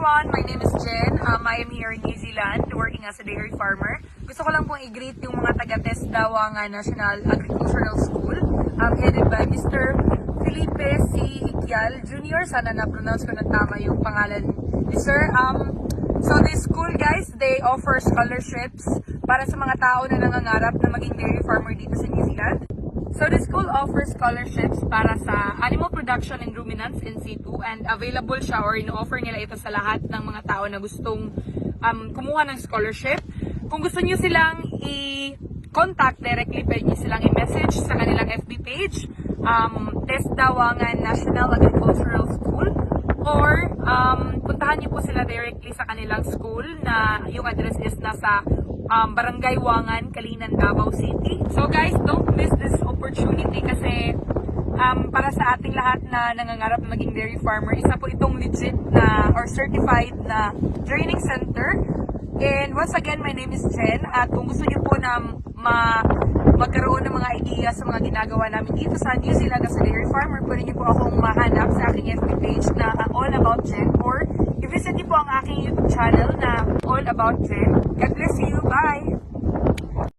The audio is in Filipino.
everyone, my name is Jen. I am here in New Zealand working as a dairy farmer. Gusto ko lang pong i-greet yung mga taga-Test Dawangan National Agricultural School headed by Mr. Felipe C. Hikyal Jr. Sana na-pronounce ko na tama yung pangalan ni Sir. So this school guys, they offer scholarships para sa mga tao na nangangarap na maging dairy farmer dito sa New Zealand. So the school offers scholarships para sa animal production and ruminants in situ, and available siya or ino-offer nila ito sa lahat ng mga tao na gustong kumuha ng scholarship. Kung gusto niyo silang i-contact directly, pwede niyo silang i-message sa kanilang FB page, Test Dawangan National Agricultural School, or puntahan niyo po sila directly sa kanilang school na yung address is nasa Barangay Wangan, Kalinan, Davao City. So guys, don't miss this opportunity kasi para sa ating lahat na nangangarap na maging dairy farmer, isa po itong legit na or certified na training center. And once again, my name is Jen, at kung gusto niyo po na magkaroon ng mga idea sa mga ginagawa namin dito sa New Zealand as a dairy farmer, pwede niyo po akong mahanap sa aking FB page na All About Jen, or i-visit niyo po ang aking YouTube channel na All About Jen. God bless you. Bye!